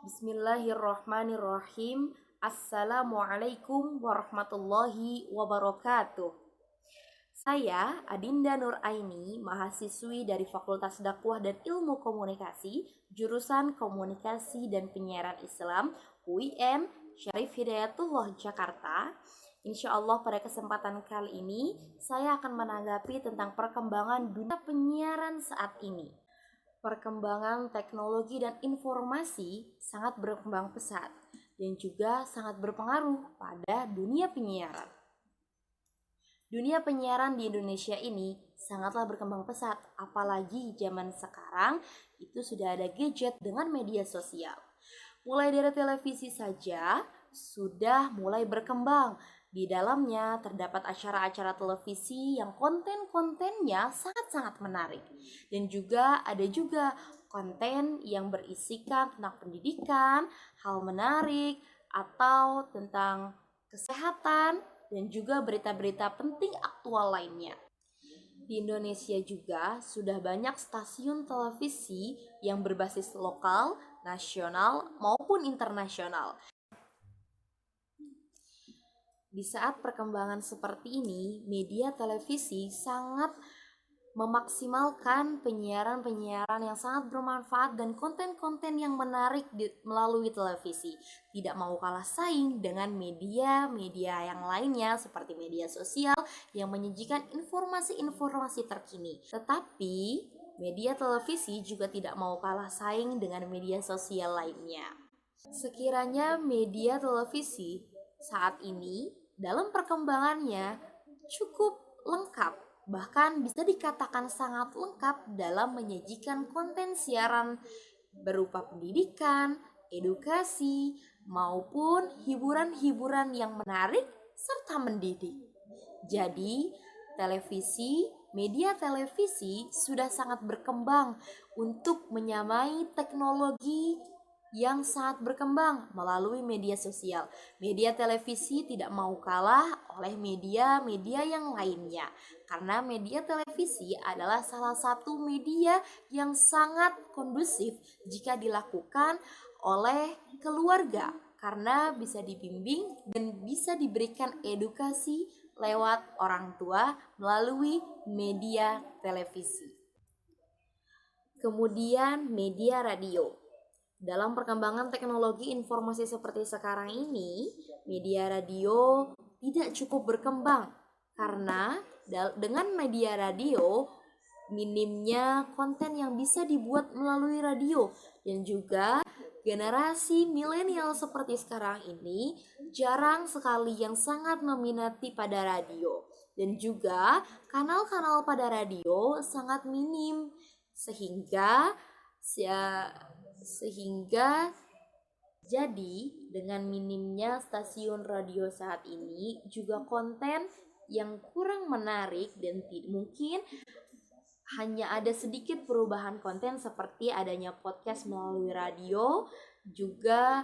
Bismillahirrahmanirrahim. Assalamualaikum warahmatullahi wabarakatuh. Saya Adinda Nur Aini, mahasiswi dari Fakultas Dakwah dan Ilmu Komunikasi, jurusan Komunikasi dan Penyiaran Islam, UIN Syarif Hidayatullah Jakarta. Insya Allah pada kesempatan kali ini saya akan menanggapi tentang perkembangan dunia penyiaran saat ini. Perkembangan teknologi dan informasi sangat berkembang pesat dan juga sangat berpengaruh pada dunia penyiaran. Dunia penyiaran di Indonesia ini sangatlah berkembang pesat, apalagi zaman sekarang itu sudah ada gadget dengan media sosial. Mulai dari televisi saja sudah mulai berkembang. Di dalamnya terdapat acara-acara televisi yang konten-kontennya sangat-sangat menarik. Dan juga ada konten yang berisikan tentang pendidikan, hal menarik, atau tentang kesehatan, dan juga berita-berita penting aktual lainnya. Di Indonesia juga sudah banyak stasiun televisi yang berbasis lokal, nasional, maupun internasional. Di saat perkembangan seperti ini, media televisi sangat memaksimalkan penyiaran-penyiaran yang sangat bermanfaat dan konten-konten yang menarik melalui televisi. Tidak mau kalah saing dengan media-media yang lainnya seperti media sosial yang menyajikan informasi-informasi terkini. Tetapi media televisi juga tidak mau kalah saing dengan media sosial lainnya. Sekiranya media televisi saat ini dalam perkembangannya cukup lengkap, bahkan bisa dikatakan sangat lengkap dalam menyajikan konten siaran berupa pendidikan, edukasi, maupun hiburan-hiburan yang menarik serta mendidik. Jadi, media televisi sudah sangat berkembang untuk menyamai teknologi yang sangat berkembang melalui media sosial. Media televisi tidak mau kalah oleh media-media yang lainnya, karena media televisi adalah salah satu media yang sangat kondusif jika dilakukan oleh keluarga, karena bisa dibimbing dan bisa diberikan edukasi lewat orang tua melalui media televisi. Kemudian media radio. Dalam perkembangan teknologi informasi seperti sekarang ini, media radio tidak cukup berkembang karena dengan media radio minimnya konten yang bisa dibuat melalui radio, dan juga generasi milenial seperti sekarang ini jarang sekali yang sangat meminati pada radio, dan juga kanal-kanal pada radio sangat minim sehingga jadi dengan minimnya stasiun radio saat ini juga konten yang kurang menarik dan mungkin hanya ada sedikit perubahan konten seperti adanya podcast melalui radio juga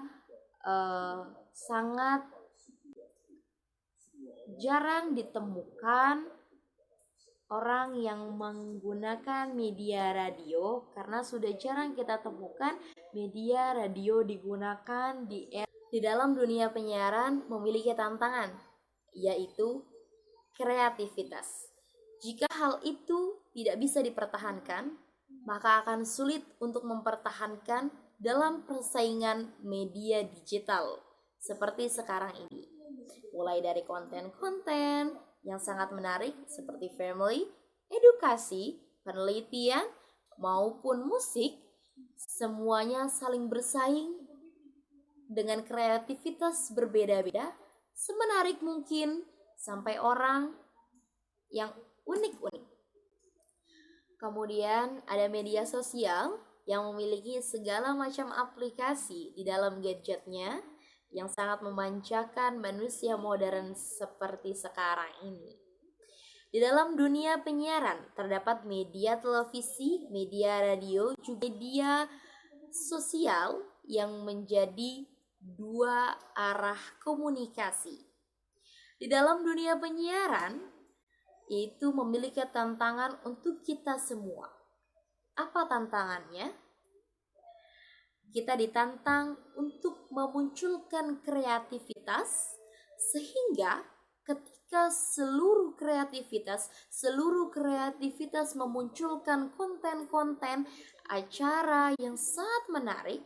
sangat jarang ditemukan orang yang menggunakan media radio, karena sudah jarang kita temukan media radio digunakan di dalam dunia penyiaran. Memiliki tantangan, yaitu kreativitas. Jika hal itu tidak bisa dipertahankan, maka akan sulit untuk mempertahankan dalam persaingan media digital seperti sekarang ini. Mulai dari konten-konten yang sangat menarik seperti family, edukasi, penelitian, maupun musik, semuanya saling bersaing dengan kreativitas berbeda-beda, semenarik mungkin sampai orang yang unik-unik. Kemudian ada media sosial yang memiliki segala macam aplikasi di dalam gadgetnya yang sangat memanjakan manusia modern seperti sekarang ini. Di dalam dunia penyiaran terdapat media televisi, media radio, juga media sosial yang menjadi dua arah komunikasi. Di dalam dunia penyiaran, yaitu memiliki tantangan untuk kita semua. Apa tantangannya? Kita ditantang untuk memunculkan kreativitas, sehingga ketika seluruh kreativitas memunculkan konten-konten acara yang sangat menarik,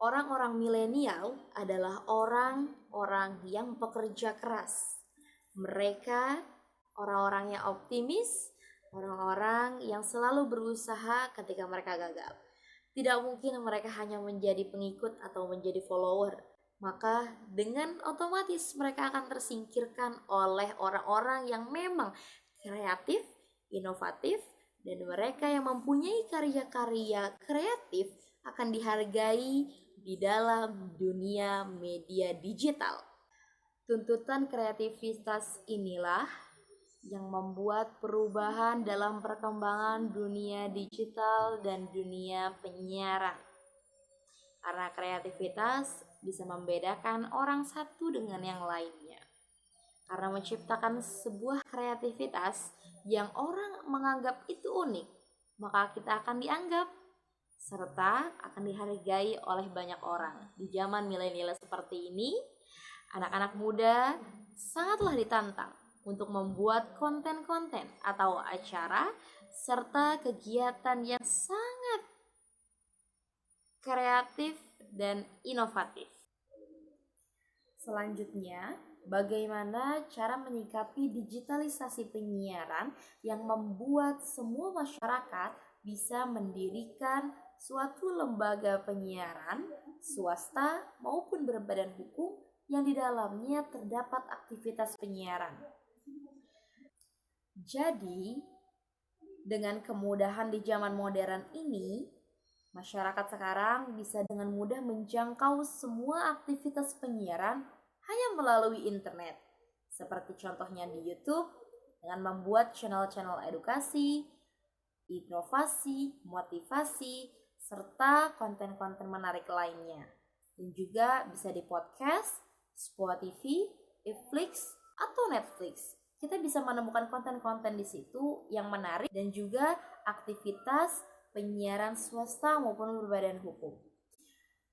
orang-orang milenial adalah orang-orang yang bekerja keras. Mereka orang-orang yang optimis, orang-orang yang selalu berusaha ketika mereka gagal. Tidak mungkin mereka hanya menjadi pengikut atau menjadi follower. Maka dengan otomatis mereka akan tersingkirkan oleh orang-orang yang memang kreatif, inovatif, dan mereka yang mempunyai karya-karya kreatif akan dihargai di dalam dunia media digital. Tuntutan kreativitas inilah yang membuat perubahan dalam perkembangan dunia digital dan dunia penyiaran. Karena kreativitas bisa membedakan orang satu dengan yang lainnya. Karena menciptakan sebuah kreativitas yang orang menganggap itu unik, maka kita akan dianggap serta akan dihargai oleh banyak orang. Di zaman milenial seperti ini, anak-anak muda sangatlah ditantang untuk membuat konten-konten atau acara serta kegiatan yang sangat kreatif dan inovatif. Selanjutnya, bagaimana cara menyikapi digitalisasi penyiaran yang membuat semua masyarakat bisa mendirikan suatu lembaga penyiaran, swasta maupun berbadan hukum yang di dalamnya terdapat aktivitas penyiaran. Jadi, dengan kemudahan di zaman modern ini, masyarakat sekarang bisa dengan mudah menjangkau semua aktivitas penyiaran hanya melalui internet. Seperti contohnya di YouTube dengan membuat channel-channel edukasi, inovasi, motivasi, serta konten-konten menarik lainnya. Dan juga bisa di podcast, Spotify, Netflix, atau Netflix. Kita bisa menemukan konten-konten di situ yang menarik dan juga aktivitas penyiaran swasta maupun berbadan hukum.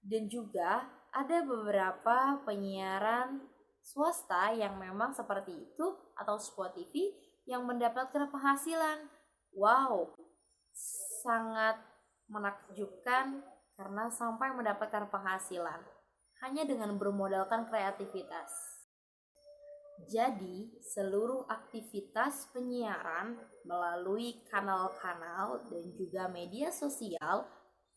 Dan juga ada beberapa penyiaran swasta yang memang seperti YouTube atau Spotify yang mendapatkan penghasilan. Wow, sangat menakjubkan karena sampai mendapatkan penghasilan hanya dengan bermodalkan kreativitas. Jadi, seluruh aktivitas penyiaran melalui kanal-kanal dan juga media sosial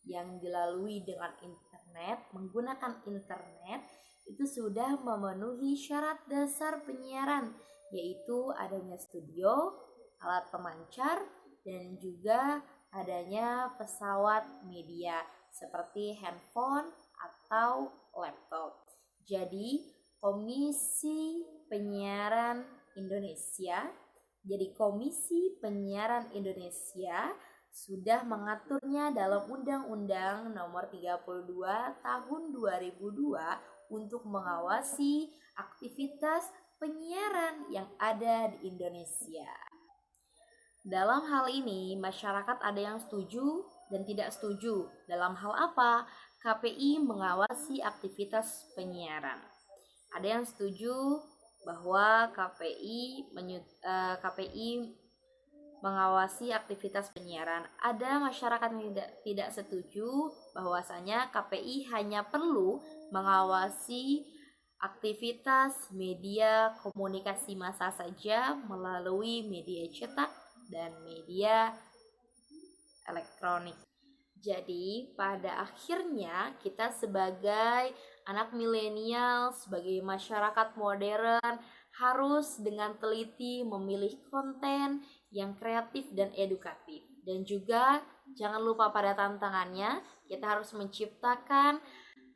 yang dilalui dengan internet, menggunakan internet, itu sudah memenuhi syarat dasar penyiaran, yaitu adanya studio, alat pemancar, dan juga adanya pesawat media seperti handphone atau laptop. Jadi, Komisi Penyiaran Indonesia, Komisi Penyiaran Indonesia sudah mengaturnya dalam Undang-Undang Nomor 32 Tahun 2002 untuk mengawasi aktivitas penyiaran yang ada di Indonesia. Dalam hal ini, masyarakat ada yang setuju dan tidak setuju. Dalam hal apa? KPI mengawasi aktivitas penyiaran. Ada yang setuju bahwa KPI mengawasi aktivitas penyiaran. Ada masyarakat yang tidak setuju bahwasanya KPI hanya perlu mengawasi aktivitas media komunikasi massa saja melalui media cetak dan media elektronik. Jadi pada akhirnya kita sebagai anak milenial, sebagai masyarakat modern harus dengan teliti memilih konten yang kreatif dan edukatif. Dan juga jangan lupa pada tantangannya, kita harus menciptakan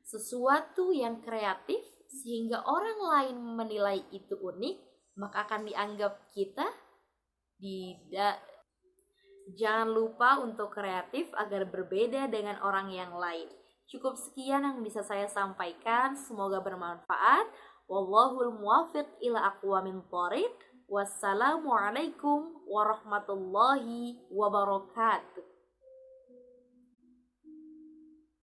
sesuatu yang kreatif sehingga orang lain menilai itu unik, maka akan dianggap kita Jangan lupa untuk kreatif agar berbeda dengan orang yang lain. Cukup sekian yang bisa saya sampaikan, semoga bermanfaat. Wallahul muwaffiq ila aqwamit thoriq. Wassalamualaikum warahmatullahi wabarakatuh.